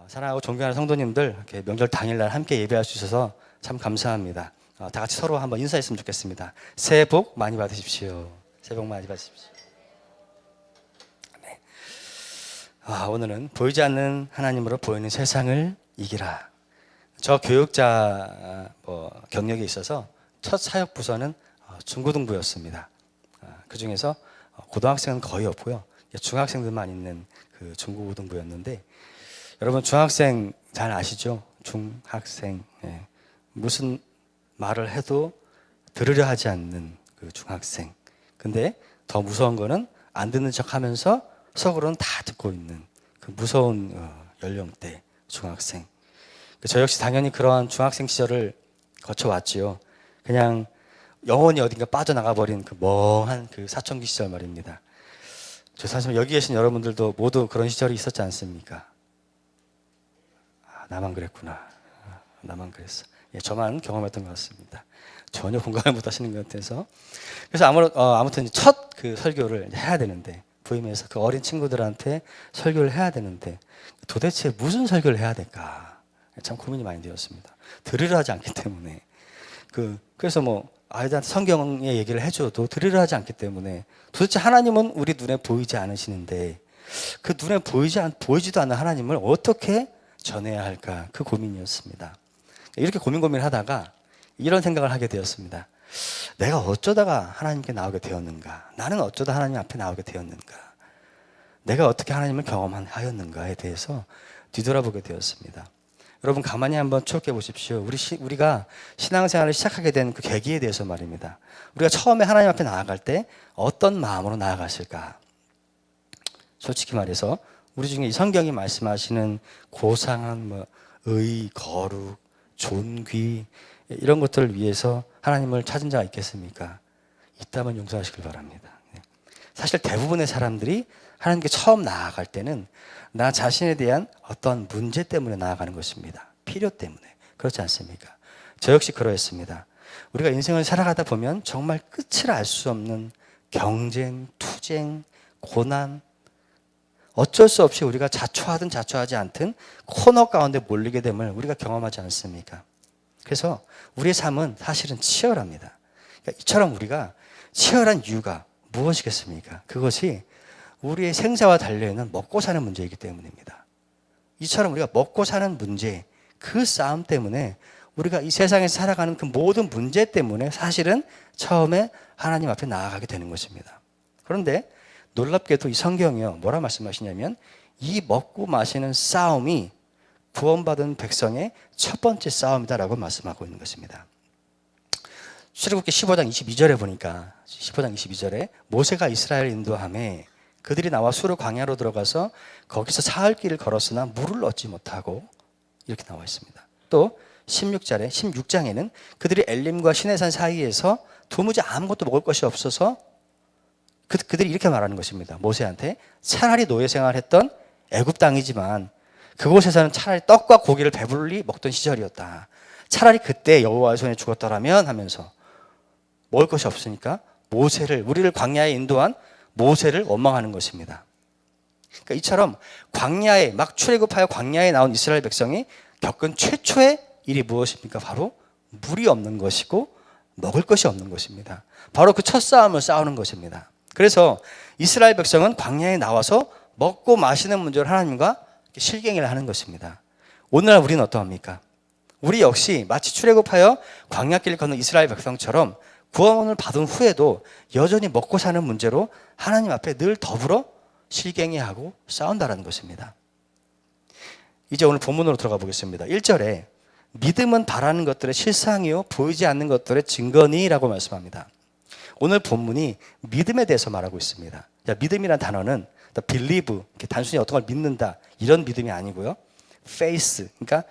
사랑하고 존경하는 성도님들, 이렇게 명절 당일날 함께 예배할 수 있어서 참 감사합니다. 다 같이 서로 한번 인사했으면 좋겠습니다. 새해 복 많이 받으십시오. 새해 복 많이 받으십시오. 네. 오늘은 보이지 않는 하나님으로 보이는 세상을 이기라. 저 교육자 경력에 있어서 첫 사역 부서는 중고등부였습니다. 그 중에서 고등학생은 거의 없고요. 중학생들만 있는 그 중고등부였는데, 여러분 중학생 잘 아시죠? 중학생. 무슨 말을 해도 들으려 하지 않는 그 중학생. 근데 더 무서운 거는 안 듣는 척 하면서 속으로는 다 듣고 있는 그 무서운 연령대 중학생. 저 역시 당연히 그러한 중학생 시절을 거쳐왔지요. 그냥 영원히 어딘가 빠져나가 버린 그 멍한 그 사춘기 시절 말입니다. 저 사실 여기 계신 여러분들도 모두 그런 시절이 있었지 않습니까? 나만 그랬구나. 나만 그랬어. 저만 경험했던 것 같습니다. 전혀 공감을 못 하시는 것 같아서. 그래서 아무튼 첫 그 설교를 해야 되는데, 부임해서 그 어린 친구들한테 설교를 해야 되는데, 도대체 무슨 설교를 해야 될까? 참 고민이 많이 되었습니다. 들으려 하지 않기 때문에. 그래서 아이들한테 성경의 얘기를 해줘도 들으려 하지 않기 때문에, 도대체 하나님은 우리 눈에 보이지 않으시는데, 그 눈에 보이지도 않는 하나님을 어떻게 전해야 할까? 그 고민이었습니다. 이렇게 고민을 하다가 이런 생각을 하게 되었습니다. 내가 어쩌다가 하나님께 나오게 되었는가? 나는 어쩌다 하나님 앞에 나오게 되었는가? 내가 어떻게 하나님을 경험하였는가에 대해서 뒤돌아보게 되었습니다. 여러분 가만히 한번 추억해 보십시오. 우리가 신앙생활을 시작하게 된 그 계기에 대해서 말입니다. 우리가 처음에 하나님 앞에 나아갈 때 어떤 마음으로 나아갔을까? 솔직히 말해서 우리 중에 이 성경이 말씀하시는 고상한 의, 거룩, 존귀 이런 것들을 위해서 하나님을 찾은 자가 있겠습니까? 있다면 용서하시길 바랍니다. 사실 대부분의 사람들이 하나님께 처음 나아갈 때는 나 자신에 대한 어떤 문제 때문에 나아가는 것입니다. 필요 때문에. 그렇지 않습니까? 저 역시 그러했습니다. 우리가 인생을 살아가다 보면 정말 끝을 알 수 없는 경쟁, 투쟁, 고난, 어쩔 수 없이 우리가 자초하든 자초하지 않든 코너 가운데 몰리게 됨을 우리가 경험하지 않습니까? 그래서 우리의 삶은 사실은 치열합니다. 그러니까 이처럼 우리가 치열한 이유가 무엇이겠습니까? 그것이 우리의 생사와 달려있는 먹고 사는 문제이기 때문입니다. 이처럼 우리가 먹고 사는 문제, 그 싸움 때문에 우리가 이 세상에서 살아가는 그 모든 문제 때문에 사실은 처음에 하나님 앞에 나아가게 되는 것입니다. 그런데 놀랍게도 이 성경이요, 뭐라 말씀하시냐면 이 먹고 마시는 싸움이 구원받은 백성의 첫 번째 싸움이다라고 말씀하고 있는 것입니다. 출애굽기 15장 22절에 보니까 15장 22절에 모세가 이스라엘 인도함에 그들이 나와 수르 광야로 들어가서 거기서 사흘 길을 걸었으나 물을 얻지 못하고 이렇게 나와 있습니다. 또 16장에는 그들이 엘림과 시내산 사이에서 도무지 아무것도 먹을 것이 없어서 그들이 이렇게 말하는 것입니다. 모세한테 차라리 노예 생활했던 애굽 땅이지만 그곳에서는 차라리 떡과 고기를 배불리 먹던 시절이었다. 차라리 그때 여호와의 손에 죽었더라면 하면서 먹을 것이 없으니까 우리를 광야에 인도한 모세를 원망하는 것입니다. 그러니까 이처럼 광야에 막 출애굽하여 광야에 나온 이스라엘 백성이 겪은 최초의 일이 무엇입니까? 바로 물이 없는 것이고 먹을 것이 없는 것입니다. 바로 그 첫 싸움을 싸우는 것입니다. 그래서 이스라엘 백성은 광야에 나와서 먹고 마시는 문제를 하나님과 실갱이를 하는 것입니다. 오늘날 우리는 어떠합니까? 우리 역시 마치 출애굽하여 광야길을 걷는 이스라엘 백성처럼 구원을 받은 후에도 여전히 먹고 사는 문제로 하나님 앞에 늘 더불어 실갱이하고 싸운다라는 것입니다. 이제 오늘 본문으로 들어가 보겠습니다. 1절에 믿음은 바라는 것들의 실상이요 보이지 않는 것들의 증거니라고 말씀합니다. 오늘 본문이 믿음에 대해서 말하고 있습니다. 믿음이라는 단어는 believe, 단순히 어떤 걸 믿는다 이런 믿음이 아니고요. faith, 그러니까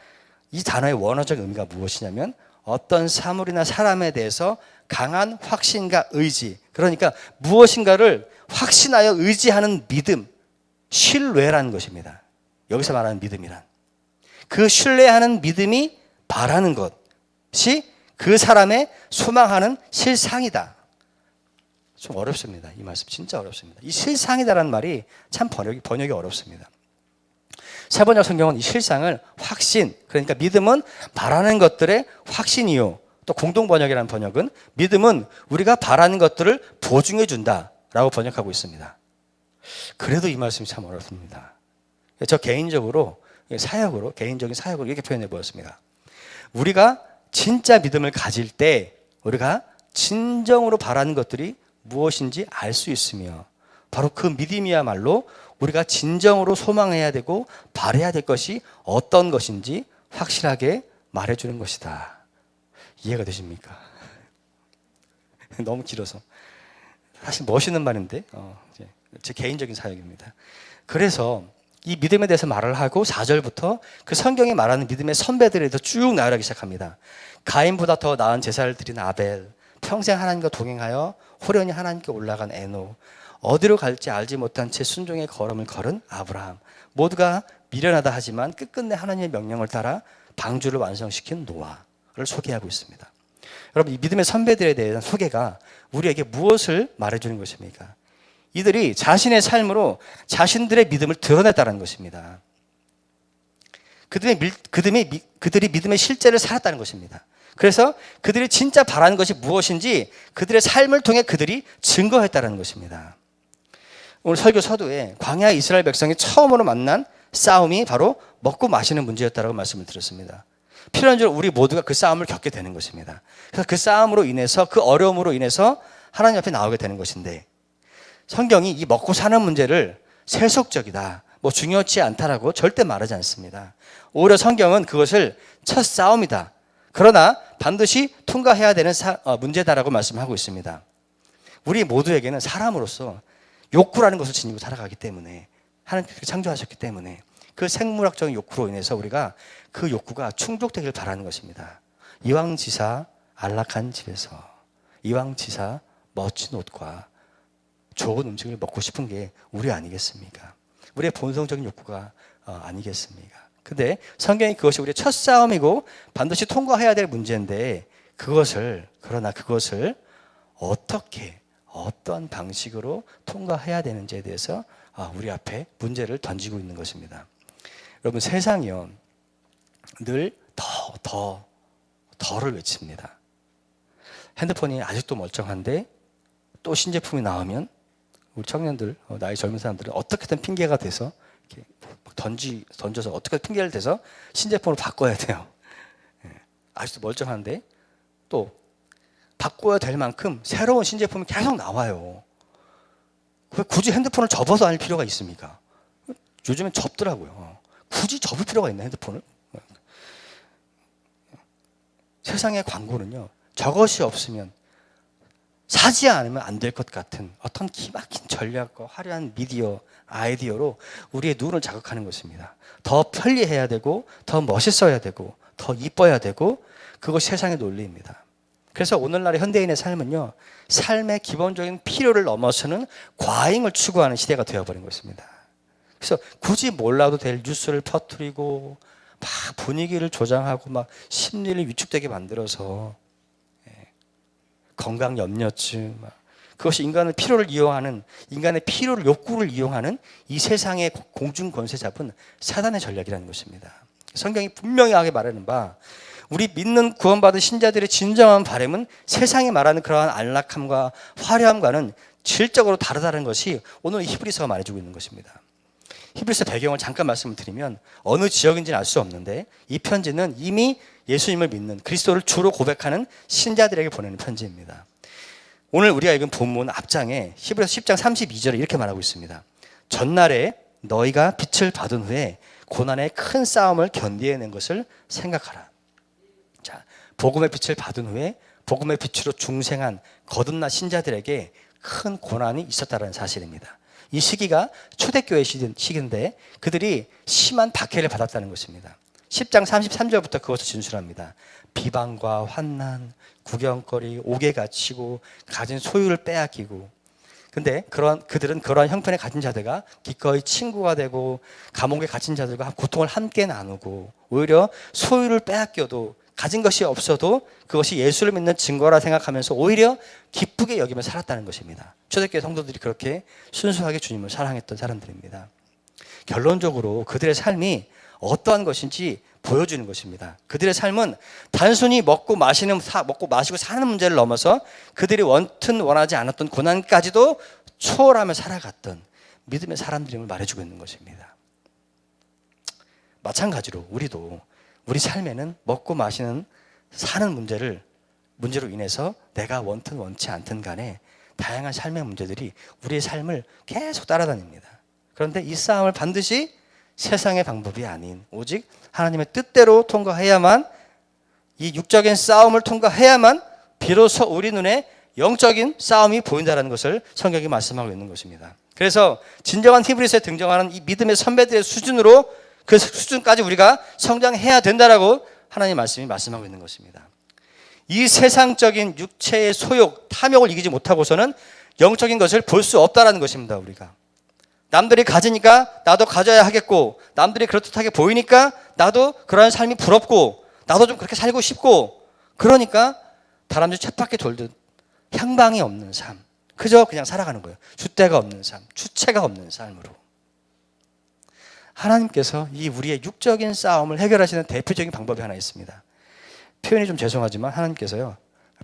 이 단어의 원어적 의미가 무엇이냐면 어떤 사물이나 사람에 대해서 강한 확신과 의지, 그러니까 무엇인가를 확신하여 의지하는 믿음, 신뢰라는 것입니다. 여기서 말하는 믿음이란 그 신뢰하는 믿음이 바라는 것이 그 사람의 소망하는 실상이다. 좀 어렵습니다. 이 말씀 진짜 어렵습니다. 이 실상이다라는 말이 참 번역이 어렵습니다. 세번역 성경은 이 실상을 확신, 그러니까 믿음은 바라는 것들의 확신이요. 또 공동번역이라는 번역은 믿음은 우리가 바라는 것들을 보증해 준다라고 번역하고 있습니다. 그래도 이 말씀이 참 어렵습니다. 저 개인적으로 개인적인 사역으로 이렇게 표현해 보았습니다. 우리가 진짜 믿음을 가질 때 우리가 진정으로 바라는 것들이 무엇인지 알 수 있으며 바로 그 믿음이야말로 우리가 진정으로 소망해야 되고 바라야 될 것이 어떤 것인지 확실하게 말해주는 것이다. 이해가 되십니까? 너무 길어서 사실 멋있는 말인데 제 개인적인 사역입니다. 그래서 이 믿음에 대해서 말을 하고 4절부터 그 성경이 말하는 믿음의 선배들에 대해서 쭉 나열하기 시작합니다. 가인보다 더 나은 제사를 드린 아벨, 평생 하나님과 동행하여 호련히 하나님께 올라간 에녹, 어디로 갈지 알지 못한 채 순종의 걸음을 걸은 아브라함, 모두가 미련하다 하지만 끝끝내 하나님의 명령을 따라 방주를 완성시킨 노아를 소개하고 있습니다. 여러분, 이 믿음의 선배들에 대한 소개가 우리에게 무엇을 말해주는 것입니까? 이들이 자신의 삶으로 자신들의 믿음을 드러냈다는 것입니다. 그들이 믿음의 실제를 살았다는 것입니다. 그래서 그들이 진짜 바라는 것이 무엇인지 그들의 삶을 통해 그들이 증거했다는 것입니다. 오늘 설교 서두에 광야 이스라엘 백성이 처음으로 만난 싸움이 바로 먹고 마시는 문제였다고 말씀을 드렸습니다. 필요한 줄 우리 모두가 그 싸움을 겪게 되는 것입니다. 그래서 그 싸움으로 인해서 그 어려움으로 인해서 하나님 앞에 나오게 되는 것인데 성경이 이 먹고 사는 문제를 세속적이다, 중요치 않다라고 절대 말하지 않습니다. 오히려 성경은 그것을 첫 싸움이다. 그러나 반드시 통과해야 되는 문제다라고 말씀하고 있습니다. 우리 모두에게는 사람으로서 욕구라는 것을 지니고 살아가기 때문에 하나님께서 창조하셨기 때문에 그 생물학적인 욕구로 인해서 우리가 그 욕구가 충족되길 바라는 것입니다. 이왕지사 안락한 집에서 이왕지사 멋진 옷과 좋은 음식을 먹고 싶은 게 우리 아니겠습니까? 우리의 본성적인 욕구가 아니겠습니까? 근데 성경이 그것이 우리의 첫 싸움이고 반드시 통과해야 될 문제인데 그러나 그것을 어떻게 어떤 방식으로 통과해야 되는지에 대해서 우리 앞에 문제를 던지고 있는 것입니다. 여러분, 세상이요 늘 더를 외칩니다. 핸드폰이 아직도 멀쩡한데 또 신제품이 나오면 우리 청년들, 나이 젊은 사람들은 어떻게든 핑계가 돼서 이렇게 던져서 어떻게든 핑계를 대서 신제품으로 바꿔야 돼요. 아직도 멀쩡한데 또 바꿔야 될 만큼 새로운 신제품이 계속 나와요. 왜 굳이 핸드폰을 접어서 다닐 필요가 있습니까? 요즘엔 접더라고요. 굳이 접을 필요가 있나, 핸드폰을? 세상의 광고는요, 저것이 없으면 사지 않으면 안 될 것 같은 어떤 기막힌 전략과 화려한 아이디어로 우리의 눈을 자극하는 것입니다. 더 편리해야 되고, 더 멋있어야 되고, 더 이뻐야 되고, 그것이 세상의 논리입니다. 그래서 오늘날의 현대인의 삶은요, 삶의 기본적인 필요를 넘어서는 과잉을 추구하는 시대가 되어버린 것입니다. 그래서 굳이 몰라도 될 뉴스를 퍼뜨리고 막 분위기를 조장하고 막 심리를 위축되게 만들어서 건강 염려증, 그것이 인간의 필요를 이용하는, 인간의 필요를, 욕구를 이용하는 이 세상의 공중 권세 잡은 사단의 전략이라는 것입니다. 성경이 분명하게 말하는 바, 우리 믿는 구원받은 신자들의 진정한 바람은 세상이 말하는 그러한 안락함과 화려함과는 질적으로 다르다는 것이 오늘 히브리서가 말해주고 있는 것입니다. 히브리서 배경을 잠깐 말씀을 드리면 어느 지역인지는 알 수 없는데 이 편지는 이미 예수님을 믿는 그리스도를 주로 고백하는 신자들에게 보내는 편지입니다. 오늘 우리가 읽은 본문 앞장에 히브리서 10장 32절에 이렇게 말하고 있습니다. 전날에 너희가 빛을 받은 후에 고난의 큰 싸움을 견디어낸 것을 생각하라. 자, 복음의 빛을 받은 후에 복음의 빛으로 중생한 거듭난 신자들에게 큰 고난이 있었다는 사실입니다. 이 시기가 초대교회 시기인데 그들이 심한 박해를 받았다는 것입니다. 10장 33절부터 그것을 진술합니다. 비방과 환난, 구경거리, 옥에 갇히고 가진 소유를 빼앗기고, 근데 그들은 그러한 형편에 갇힌 자들과 기꺼이 친구가 되고 감옥에 갇힌 자들과 고통을 함께 나누고, 오히려 소유를 빼앗겨도 가진 것이 없어도 그것이 예수를 믿는 증거라 생각하면서 오히려 기쁘게 여기며 살았다는 것입니다. 초대교회 성도들이 그렇게 순수하게 주님을 사랑했던 사람들입니다. 결론적으로 그들의 삶이 어떠한 것인지 보여주는 것입니다. 그들의 삶은 단순히 먹고 마시고 사는 문제를 넘어서 그들이 원하지 않았던 고난까지도 초월하며 살아갔던 믿음의 사람들임을 말해주고 있는 것입니다. 마찬가지로 우리도 우리 삶에는 먹고 마시는 사는 문제로 인해서 내가 원든 원치 않든 간에 다양한 삶의 문제들이 우리의 삶을 계속 따라다닙니다. 그런데 이 싸움을 반드시 세상의 방법이 아닌 오직 하나님의 뜻대로 통과해야만, 이 육적인 싸움을 통과해야만 비로소 우리 눈에 영적인 싸움이 보인다는 것을 성경이 말씀하고 있는 것입니다. 그래서 진정한 히브리서에 등장하는 이 믿음의 선배들의 수준으로 그 수준까지 우리가 성장해야 된다라고 하나님의 말씀이 말씀하고 있는 것입니다. 이 세상적인 육체의 소욕, 탐욕을 이기지 못하고서는 영적인 것을 볼 수 없다라는 것입니다. 우리가 남들이 가지니까 나도 가져야 하겠고, 남들이 그렇듯하게 보이니까 나도 그러한 삶이 부럽고, 나도 좀 그렇게 살고 싶고, 그러니까 다람쥐 쳇바퀴 돌듯 향방이 없는 삶, 그저 그냥 살아가는 거예요. 줏대가 없는 삶, 주체가 없는 삶으로. 하나님께서 이 우리의 육적인 싸움을 해결하시는 대표적인 방법이 하나 있습니다. 표현이 좀 죄송하지만 하나님께서요,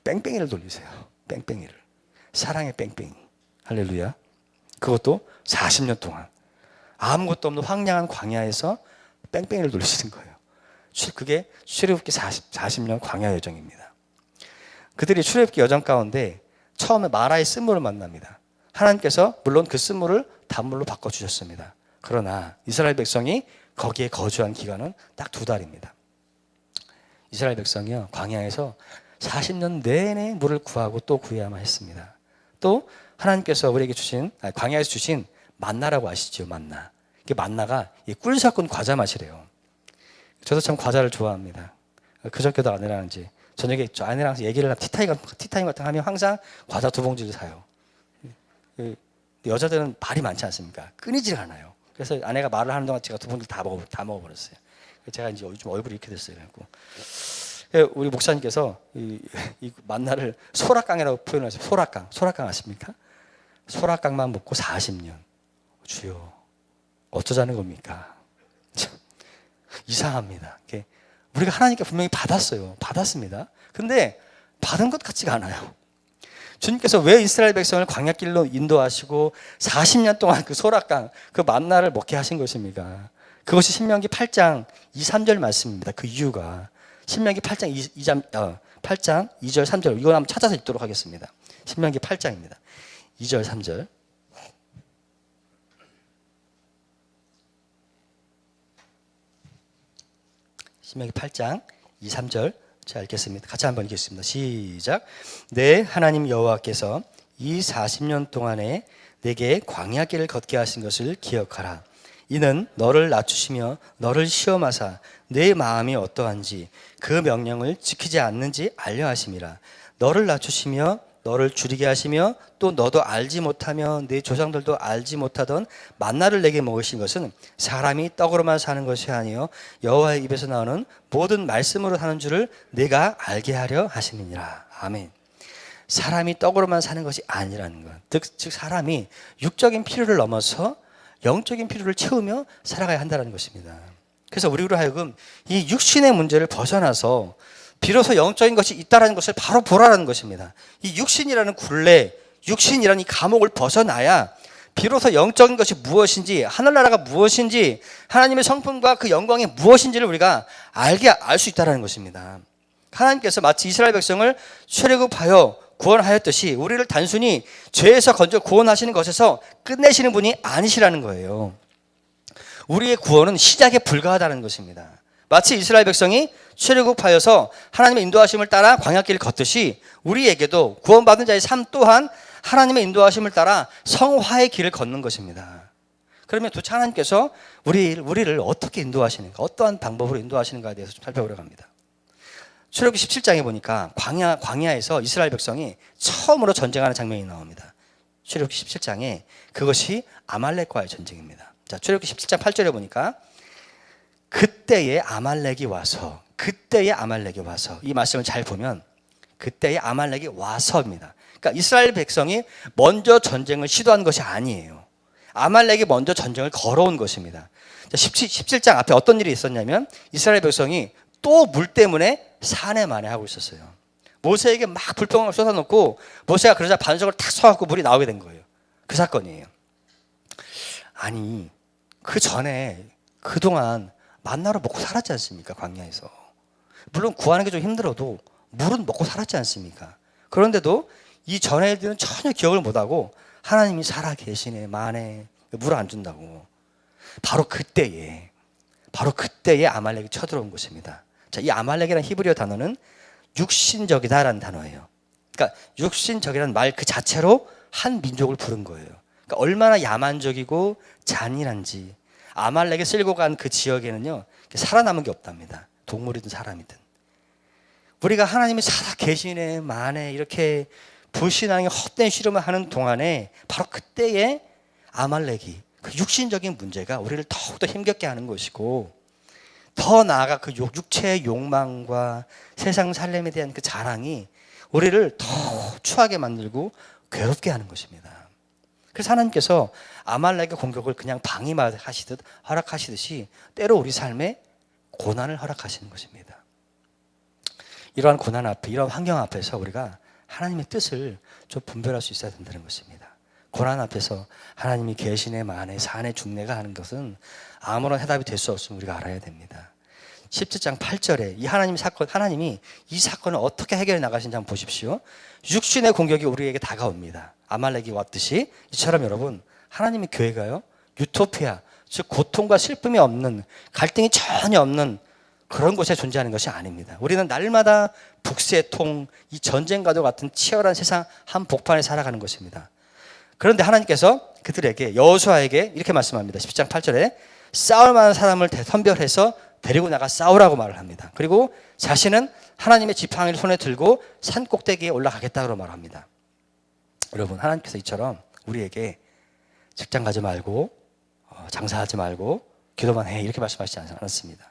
뺑뺑이를 돌리세요. 뺑뺑이를. 사랑의 뺑뺑이. 할렐루야. 그것도 40년 동안 아무것도 없는 황량한 광야에서 뺑뺑이를 돌리시는 거예요. 그게 출애굽기 40년 광야 여정입니다. 그들이 출애굽기 여정 가운데 처음에 마라의 쓴물을 만납니다. 하나님께서 물론 그 쓴물을 단물로 바꿔주셨습니다. 그러나 이스라엘 백성이 거기에 거주한 기간은 딱 2달입니다. 이스라엘 백성이요, 광야에서 40년 내내 물을 구하고 또 구해야만 했습니다. 또 하나님께서 우리에게 광야에서 주신 만나라고 아시죠? 만나. 이게 만나가 꿀 섞은 과자 맛이래요. 저도 참 과자를 좋아합니다. 그저께도 아내랑 저녁에 아내랑 얘기를 티타임 같은 거 하면 항상 과자 2봉지를 사요. 여자들은 말이 많지 않습니까? 끊이질 않아요. 그래서 아내가 말을 하는 동안 제가 2봉지를 다 먹어버렸어요. 제가 이제 요즘 얼굴이 이렇게 됐어요. 그래갖고 우리 목사님께서 이 만나를 소라깡이라고 표현하세요. 소라깡 아십니까? 소라깡만 먹고 40년. 주여, 어쩌자는 겁니까? 참, 이상합니다. 우리가 하나님께 분명히 받았습니다. 근데 받은 것 같지가 않아요. 주님께서 왜 이스라엘 백성을 광야길로 인도하시고 40년 동안 그 소라깡, 그 만나를 먹게 하신 것입니까? 그것이 신명기 8장 2, 3절 말씀입니다. 그 이유가 신명기 8장 8장 2절 3절, 이거 한번 찾아서 읽도록 하겠습니다. 신명기 8장입니다. 2절 3절. 신명기 8장 2, 3절 자 읽겠습니다. 같이 한번 읽겠습니다. 시작. 내 하나님 여호와께서 이 40년 동안에 내게 광야길을 걷게 하신 것을 기억하라. 이는 너를 낮추시며 너를 시험하사 내 마음이 어떠한지 그 명령을 지키지 않는지 알려 하심이라. 너를 낮추시며 너를 줄이게 하시며 또 너도 알지 못하며 네 조상들도 알지 못하던 만나를 내게 먹으신 것은 사람이 떡으로만 사는 것이 아니요 여호와의 입에서 나오는 모든 말씀으로 사는 줄을 내가 알게 하려 하심이니라. 아멘. 사람이 떡으로만 사는 것이 아니라는 것, 즉 사람이 육적인 필요를 넘어서 영적인 필요를 채우며 살아가야 한다는 것입니다. 그래서 우리로 하여금 이 육신의 문제를 벗어나서 비로소 영적인 것이 있다는 것을 바로 보라는 것입니다. 이 육신이라는 굴레, 육신이라는 이 감옥을 벗어나야 비로소 영적인 것이 무엇인지, 하늘나라가 무엇인지, 하나님의 성품과 그 영광이 무엇인지를 우리가 알 수 있다는 것입니다. 하나님께서 마치 이스라엘 백성을 출애굽하여 구원하였듯이 우리를 단순히 죄에서 건져 구원하시는 것에서 끝내시는 분이 아니시라는 거예요. 우리의 구원은 시작에 불과하다는 것입니다. 마치 이스라엘 백성이 출애굽하여서 하나님의 인도하심을 따라 광야길을 걷듯이 우리에게도 구원받은 자의 삶 또한 하나님의 인도하심을 따라 성화의 길을 걷는 것입니다. 그러면 도대체 하나님께서 우리를 어떻게 인도하시는가, 어떠한 방법으로 인도하시는가에 대해서 좀 살펴보려고 합니다. 출애굽기 17장에 보니까 광야에서 이스라엘 백성이 처음으로 전쟁하는 장면이 나옵니다. 출애굽기 17장에 그것이 아말렉과의 전쟁입니다. 자, 출애굽기 17장 8절에 보니까 그때에 아말렉이 와서 이 말씀을 잘 보면 그때에 아말렉이 와서입니다. 그러니까 이스라엘 백성이 먼저 전쟁을 시도한 것이 아니에요. 아말렉이 먼저 전쟁을 걸어온 것입니다. 17장 앞에 어떤 일이 있었냐면 이스라엘 백성이 또 물 때문에 산에만해하고 있었어요. 모세에게 막 불평을 쏟아놓고 모세가 그러자 반석을 탁 쏘아갖고 물이 나오게 된 거예요. 그 사건이에요. 아니 그 전에 그동안 만나로 먹고 살았지 않습니까? 광야에서. 물론 구하는 게 좀 힘들어도 물은 먹고 살았지 않습니까? 그런데도 이 전에 일들은 전혀 기억을 못하고 하나님이 살아 계시네 만에 물을 안 준다고. 바로 그때에 아말렉이 쳐들어온 것입니다. 자, 이 아말렉이라는 히브리어 단어는 육신적이다라는 단어예요. 그러니까 육신적이라는 말 그 자체로 한 민족을 부른 거예요. 그러니까 얼마나 야만적이고 잔인한지. 아말렉이 쓸고 간 그 지역에는요 살아남은 게 없답니다. 동물이든 사람이든. 우리가 하나님이 살아 계시네 만에 이렇게 불신앙의 헛된 씨름을 하는 동안에 바로 그때에 아말렉이 그 육신적인 문제가 우리를 더욱더 힘겹게 하는 것이고, 더 나아가 그 육체의 욕망과 세상 살림에 대한 그 자랑이 우리를 더 추하게 만들고 괴롭게 하는 것입니다. 그래서 하나님께서 아말렉의 공격을 그냥 방임하시듯 허락하시듯이 때로 우리 삶에 고난을 허락하시는 것입니다. 이러한 고난 앞에, 이러한 환경 앞에서 우리가 하나님의 뜻을 좀 분별할 수 있어야 된다는 것입니다. 고난 앞에서 하나님이 계시네 만에 사네 중내가 하는 것은 아무런 해답이 될 수 없음을 우리가 알아야 됩니다. 17장 8절에 하나님이 이 사건을 어떻게 해결해 나가시는지 한번 보십시오. 육신의 공격이 우리에게 다가옵니다. 아말렉이 왔듯이. 이처럼 여러분, 하나님의 교회가요 유토피아, 즉 고통과 슬픔이 없는, 갈등이 전혀 없는 그런 곳에 존재하는 것이 아닙니다. 우리는 날마다 북새통, 이 전쟁과도 같은 치열한 세상 한복판에 살아가는 것입니다. 그런데 하나님께서 그들에게, 여호수아에게 이렇게 말씀합니다. 10장 8절에 싸울 만한 사람을 선별해서 데리고 나가 싸우라고 말을 합니다. 그리고 자신은 하나님의 지팡이를 손에 들고 산 꼭대기에 올라가겠다고 말합니다. 여러분, 하나님께서 이처럼 우리에게 직장 가지 말고 장사하지 말고 기도만 해 이렇게 말씀하시지 않았습니다.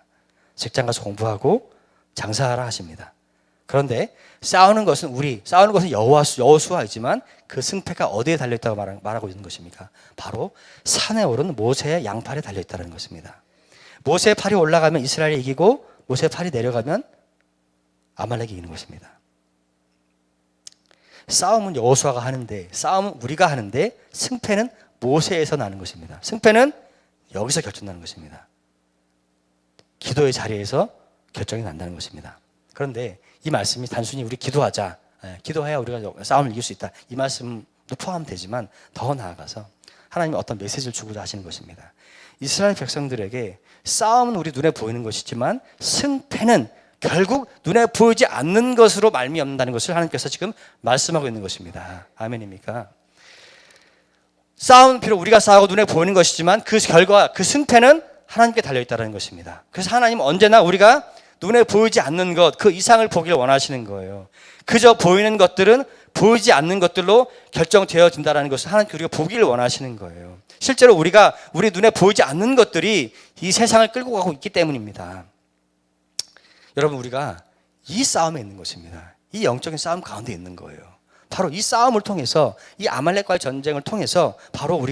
직장 가서 공부하고 장사하라 하십니다. 그런데 싸우는 것은 여호수아이지만 그 승패가 어디에 달려있다고 말하고 있는 것입니까? 바로 산에 오른 모세의 양팔에 달려있다는 것입니다. 모세의 팔이 올라가면 이스라엘이 이기고 모세의 팔이 내려가면 아말렉이 이기는 것입니다. 싸움은 여호수아가 하는데, 싸움은 우리가 하는데 승패는 모세에서 나는 것입니다. 승패는 여기서 결정나는 것입니다. 기도의 자리에서 결정이 난다는 것입니다. 그런데 이 말씀이 단순히 우리 기도하자, 기도해야 우리가 싸움을 이길 수 있다, 이 말씀도 포함되지만 더 나아가서 하나님이 어떤 메시지를 주고자 하시는 것입니다. 이스라엘 백성들에게 싸움은 우리 눈에 보이는 것이지만 승패는 결국 눈에 보이지 않는 것으로 말미암는다는 것을 하나님께서 지금 말씀하고 있는 것입니다. 아멘입니까? 싸움은 비록 우리가 싸우고 눈에 보이는 것이지만 그 결과, 그 승패는 하나님께 달려있다는 것입니다. 그래서 하나님은 언제나 우리가 눈에 보이지 않는 것, 그 이상을 보기를 원하시는 거예요. 그저 보이는 것들은 보이지 않는 것들로 결정되어진다는 것을 하나님께 우리가 보기를 원하시는 거예요. 실제로 우리가 우리 눈에 보이지 않는 것들이 이 세상을 끌고 가고 있기 때문입니다. 여러분, 우리가 이 싸움에 있는 것입니다. 이 영적인 싸움 가운데 있는 거예요. 바로 이 싸움을 통해서, 이 아말렉과의 전쟁을 통해서 바로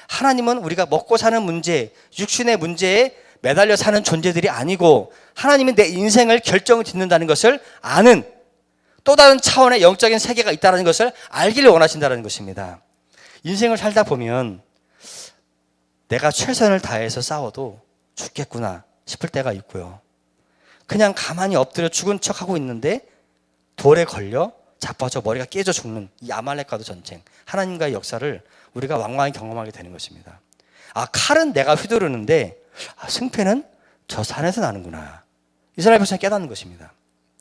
하나님은 우리가 먹고 사는 문제, 육신의 문제에 매달려 사는 존재들이 아니고 하나님은 내 인생을 결정을 짓는다는 것을 아는 또 다른 차원의 영적인 세계가 있다는 것을 알기를 원하신다는 것입니다. 인생을 살다 보면 내가 최선을 다해서 싸워도 죽겠구나 싶을 때가 있고요. 그냥 가만히 엎드려 죽은 척하고 있는데 돌에 걸려 자빠져 머리가 깨져 죽는 이 아말렉과도 전쟁, 하나님과의 역사를 우리가 왕왕히 경험하게 되는 것입니다. 칼은 내가 휘두르는데 승패는 저 산에서 나는구나. 이스라엘 백성이 깨닫는 것입니다.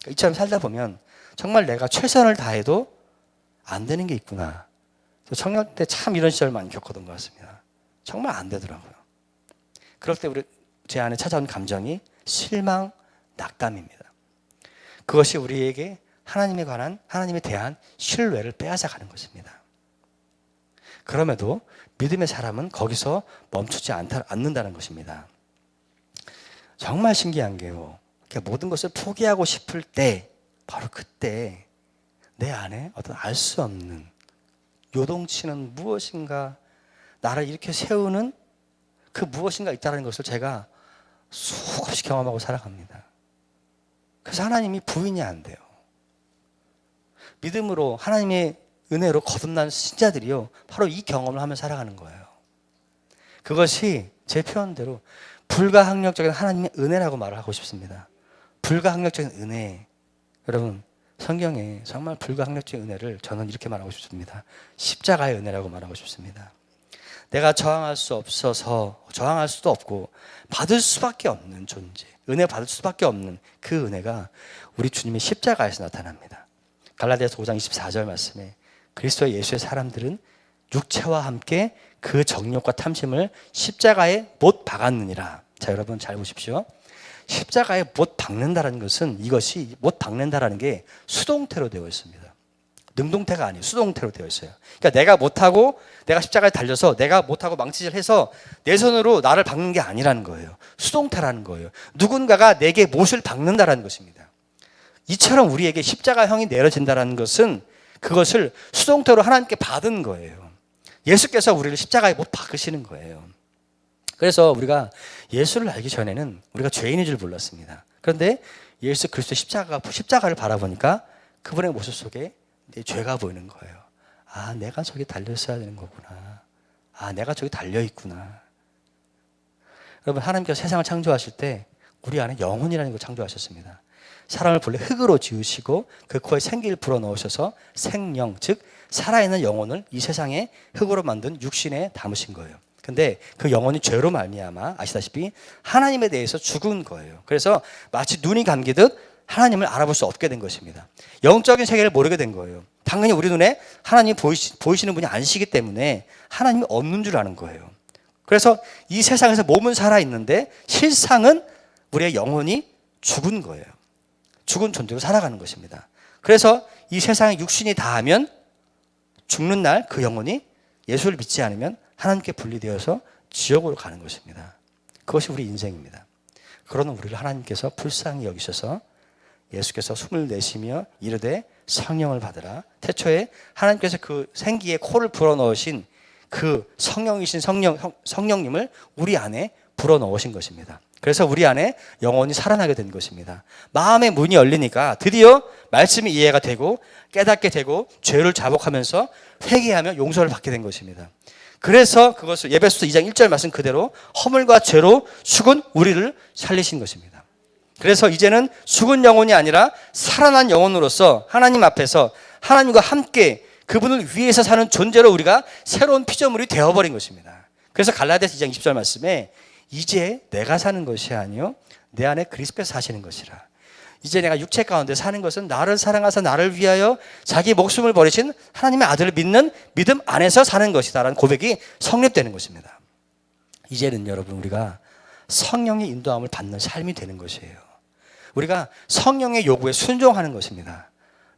이처럼 살다 보면 정말 내가 최선을 다해도 안 되는 게 있구나. 청년 때 참 이런 시절 많이 겪었던 것 같습니다. 정말 안 되더라고요. 그럴 때 제 안에 찾아온 감정이 실망, 낙담입니다. 그것이 우리에게 하나님에 대한 신뢰를 빼앗아 가는 것입니다. 그럼에도 믿음의 사람은 거기서 멈추지 않는다는 것입니다. 정말 신기한 게요, 모든 것을 포기하고 싶을 때, 바로 그때 내 안에 어떤 알 수 없는 요동치는 무엇인가, 나를 이렇게 세우는 그 무엇인가 있다는 것을 제가 수없이 경험하고 살아갑니다. 그래서 하나님이 부인이 안 돼요. 믿음으로 하나님의 은혜로 거듭난 신자들이요, 바로 이 경험을 하며 살아가는 거예요. 그것이 제 표현대로 불가항력적인 하나님의 은혜라고 말을 하고 싶습니다. 불가항력적인 은혜. 여러분, 성경에 정말 불가항력적인 은혜를 저는 이렇게 말하고 싶습니다. 십자가의 은혜라고 말하고 싶습니다. 내가 저항할 수 없어서 저항할 수도 없고 받을 수밖에 없는 존재, 은혜 받을 수밖에 없는 그 은혜가 우리 주님의 십자가에서 나타납니다. 갈라디아서 5장 24절 말씀에 그리스도 예수의 사람들은 육체와 함께 그 정욕과 탐심을 십자가에 못 박았느니라. 자, 여러분 잘 보십시오. 십자가에 못 박는다라는 것은, 이것이 못 박는다라는 게 수동태로 되어 있습니다. 능동태가 아니에요. 수동태로 되어 있어요. 그러니까 내가 못하고, 내가 십자가에 달려서 내가 못하고 망치질해서 내 손으로 나를 박는 게 아니라는 거예요. 수동태라는 거예요. 누군가가 내게 못을 박는다라는 것입니다. 이처럼 우리에게 십자가형이 내려진다라는 것은 그것을 수동태로 하나님께 받은 거예요. 예수께서 우리를 십자가에 못 박으시는 거예요. 그래서 우리가 예수를 알기 전에는 우리가 죄인인 줄 몰랐습니다. 그런데 예수 그리스도 십자가를 바라보니까 그분의 모습 속에 내 죄가 보이는 거예요. 아, 내가 저기 달렸어야 되는 거구나. 아, 내가 저기 달려있구나. 여러분, 하나님께서 세상을 창조하실 때 우리 안에 영혼이라는 걸 창조하셨습니다. 사람을 본래 흙으로 지으시고 그 코에 생기를 불어넣으셔서 생명, 즉 살아있는 영혼을 이 세상에 흙으로 만든 육신에 담으신 거예요. 근데 그 영혼이 죄로 말미암아 아시다시피 하나님에 대해서 죽은 거예요. 그래서 마치 눈이 감기듯 하나님을 알아볼 수 없게 된 것입니다. 영적인 세계를 모르게 된 거예요. 당연히 우리 눈에 하나님이 보이시는 분이 아니시기 때문에 하나님이 없는 줄 아는 거예요. 그래서 이 세상에서 몸은 살아있는데 실상은 우리의 영혼이 죽은 거예요. 죽은 존재로 살아가는 것입니다. 그래서 이 세상에 육신이 다하면 죽는 날 그 영혼이 예수를 믿지 않으면 하나님께 분리되어서 지옥으로 가는 것입니다. 그것이 우리 인생입니다. 그러나 우리를 하나님께서 불쌍히 여기셔서 예수께서 숨을 내쉬며 이르되 성령을 받으라. 태초에 하나님께서 그 생기에 코를 불어넣으신 그 성령이신 성령님을 우리 안에 불어넣으신 것입니다. 그래서 우리 안에 영혼이 살아나게 된 것입니다. 마음의 문이 열리니까 드디어 말씀이 이해가 되고 깨닫게 되고 죄를 자복하면서 회개하며 용서를 받게 된 것입니다. 그래서 그것을 에베소서 2장 1절 말씀 그대로 허물과 죄로 죽은 우리를 살리신 것입니다. 그래서 이제는 죽은 영혼이 아니라 살아난 영혼으로서 하나님 앞에서 하나님과 함께 그분을 위해서 사는 존재로 우리가 새로운 피조물이 되어버린 것입니다. 그래서 갈라디아서 2장 20절 말씀에 이제 내가 사는 것이 아니요 내 안에 그리스도께서 사시는 것이라. 이제 내가 육체 가운데 사는 것은 나를 사랑하사 나를 위하여 자기 목숨을 버리신 하나님의 아들을 믿는 믿음 안에서 사는 것이다라는 고백이 성립되는 것입니다. 이제는 여러분 우리가 성령의 인도함을 받는 삶이 되는 것이에요. 우리가 성령의 요구에 순종하는 것입니다.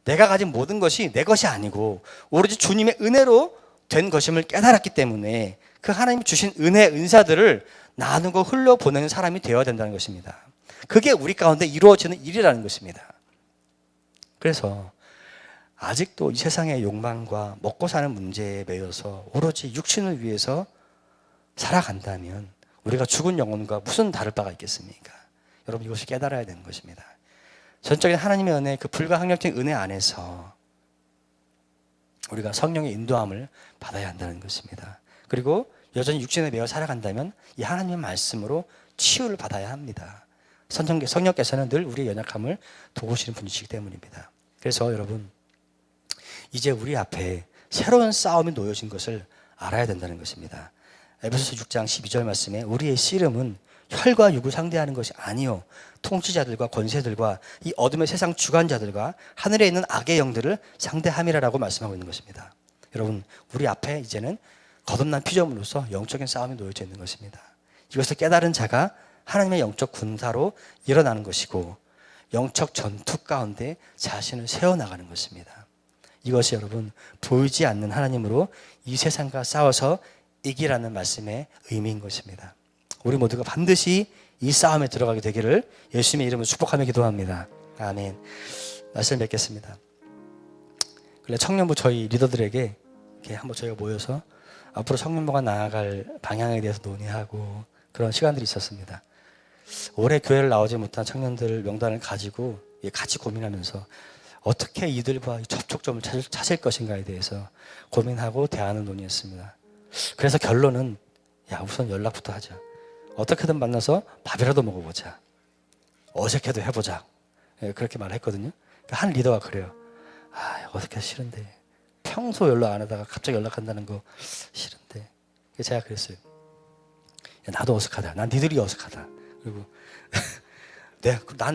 내가 가진 모든 것이 내 것이 아니고 오로지 주님의 은혜로 된 것임을 깨달았기 때문에 그 하나님이 주신 은혜 은사들을 나누고 흘려보내는 사람이 되어야 된다는 것입니다. 그게 우리 가운데 이루어지는 일이라는 것입니다. 그래서 아직도 이 세상의 욕망과 먹고 사는 문제에 매여서 오로지 육신을 위해서 살아간다면 우리가 죽은 영혼과 무슨 다를 바가 있겠습니까? 여러분 이것을 깨달아야 되는 것입니다. 전적인 하나님의 은혜, 그 불가항력적인 은혜 안에서 우리가 성령의 인도함을 받아야 한다는 것입니다. 그리고 여전히 육신에 매여 살아간다면 이 하나님의 말씀으로 치유를 받아야 합니다. 성령께서는 늘 우리의 연약함을 도우시는 분이시기 때문입니다. 그래서 여러분 이제 우리 앞에 새로운 싸움이 놓여진 것을 알아야 된다는 것입니다. 에베소서 6장 12절 말씀에 우리의 씨름은 혈과 육을 상대하는 것이 아니요 통치자들과 권세들과 이 어둠의 세상 주관자들과 하늘에 있는 악의 영들을 상대함이라고 말씀하고 있는 것입니다. 여러분 우리 앞에 이제는 거듭난 피조물로서 영적인 싸움이 놓여져 있는 것입니다. 이것을 깨달은 자가 하나님의 영적 군사로 일어나는 것이고 영적 전투 가운데 자신을 세워나가는 것입니다. 이것이 여러분 보이지 않는 하나님으로 이 세상과 싸워서 이기라는 말씀의 의미인 것입니다. 우리 모두가 반드시 이 싸움에 들어가게 되기를 예수님의 이름으로 축복하며 기도합니다. 아멘. 말씀 뵙겠습니다. 그래 청년부 저희 리더들에게 이렇게 한번 저희가 모여서 앞으로 청년부가 나아갈 방향에 대해서 논의하고 그런 시간들이 있었습니다. 올해 교회를 나오지 못한 청년들 명단을 가지고 같이 고민하면서 어떻게 이들과 접촉점을 찾을 것인가에 대해서 고민하고 대안을 논의했습니다. 그래서 결론은 우선 연락부터 하자. 어떻게든 만나서 밥이라도 먹어보자. 어색해도 해보자. 그렇게 말했거든요. 한 리더가 그래요. 어색해서 싫은데. 평소 연락 안 하다가 갑자기 연락한다는 거 싫은데. 제가 그랬어요. 나도 어색하다. 난 니들이 어색하다. 그리고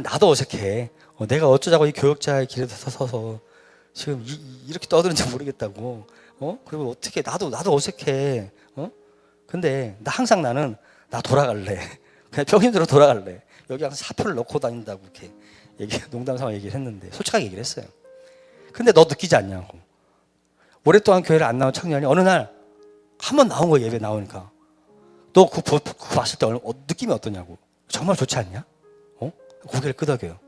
나도 어색해. 내가 어쩌자고 이 교역자의 길에 서서 지금 이렇게 떠드는지 모르겠다고. 그리고 어떻게 나도 어색해. 근데 항상 나는 돌아갈래. 그냥 평균대로 돌아갈래. 여기 항상 사표를 넣고 다닌다고 이렇게 농담 삼아 얘기를 했는데 솔직하게 얘기를 했어요. 근데 너 느끼지 않냐고. 오랫동안 교회를 안 나온 청년이 어느 날 한 번 나온 거야. 예배 나오니까. 너 그거 봤을 때 느낌이 어떠냐고. 정말 좋지 않냐? 고개를 끄덕여요.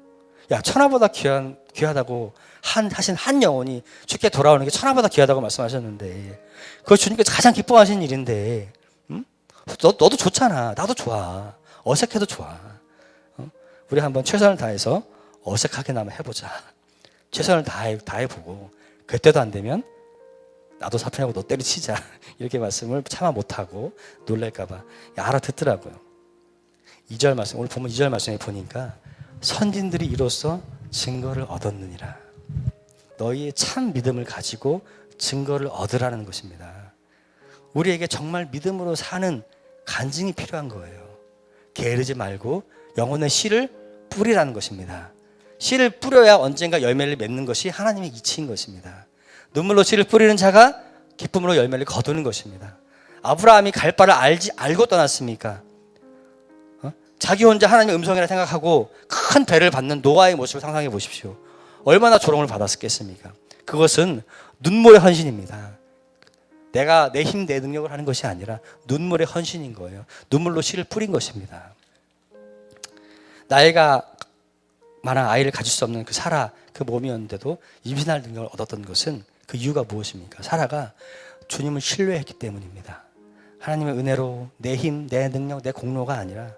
천하보다 귀하다고 하신 한 영혼이 죽게 돌아오는 게 천하보다 귀하다고 말씀하셨는데 그거 주님께서 가장 기뻐하시는 일인데 너도 좋잖아. 나도 좋아. 어색해도 좋아. 우리 한번 최선을 다해서 어색하게나마 해보자. 최선을 다해보고 그때도 안 되면 나도 사표하고 너 때려치자. 이렇게 말씀을 차마 못하고 놀랄까봐 알아듣더라고요. 2절 말씀, 오늘 보면 2절 말씀에 보니까 선진들이 이로써 증거를 얻었느니라. 너희의 참 믿음을 가지고 증거를 얻으라는 것입니다. 우리에게 정말 믿음으로 사는 간증이 필요한 거예요. 게으르지 말고 영혼의 씨를 뿌리라는 것입니다. 씨를 뿌려야 언젠가 열매를 맺는 것이 하나님의 이치인 것입니다. 눈물로 씨를 뿌리는 자가 기쁨으로 열매를 거두는 것입니다. 아브라함이 갈 바를 알고 떠났습니까? 자기 혼자 하나님의 음성이라 생각하고 큰 배를 받는 노아의 모습을 상상해 보십시오. 얼마나 조롱을 받았겠습니까? 그것은 눈물의 헌신입니다. 내가 내 힘, 내 능력을 하는 것이 아니라 눈물의 헌신인 거예요. 눈물로 씨를 뿌린 것입니다. 나이가 많아 아이를 가질 수 없는 그 사라, 그 몸이었는데도 임신할 능력을 얻었던 것은 그 이유가 무엇입니까? 사라가 주님을 신뢰했기 때문입니다. 하나님의 은혜로 내 힘, 내 능력, 내 공로가 아니라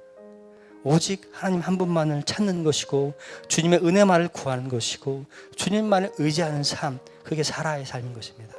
오직 하나님 한 분만을 찾는 것이고 주님의 은혜만을 구하는 것이고 주님만을 의지하는 삶, 그게 사라의 삶인 것입니다.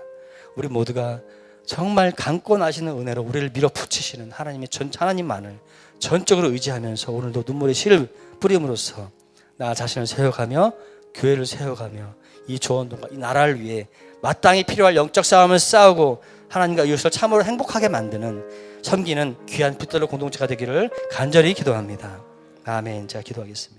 우리 모두가 정말 강권하시는 은혜로 우리를 밀어붙이시는 하나님만을 전적으로 의지하면서 오늘도 눈물의 씨를 뿌림으로써 나 자신을 세워가며 교회를 세워가며 이 조원동과 이 나라를 위해 마땅히 필요할 영적 싸움을 싸우고 하나님과 이웃을 참으로 행복하게 만드는 섬기는 귀한 빛들의 공동체가 되기를 간절히 기도합니다. 아멘. 제가 기도하겠습니다.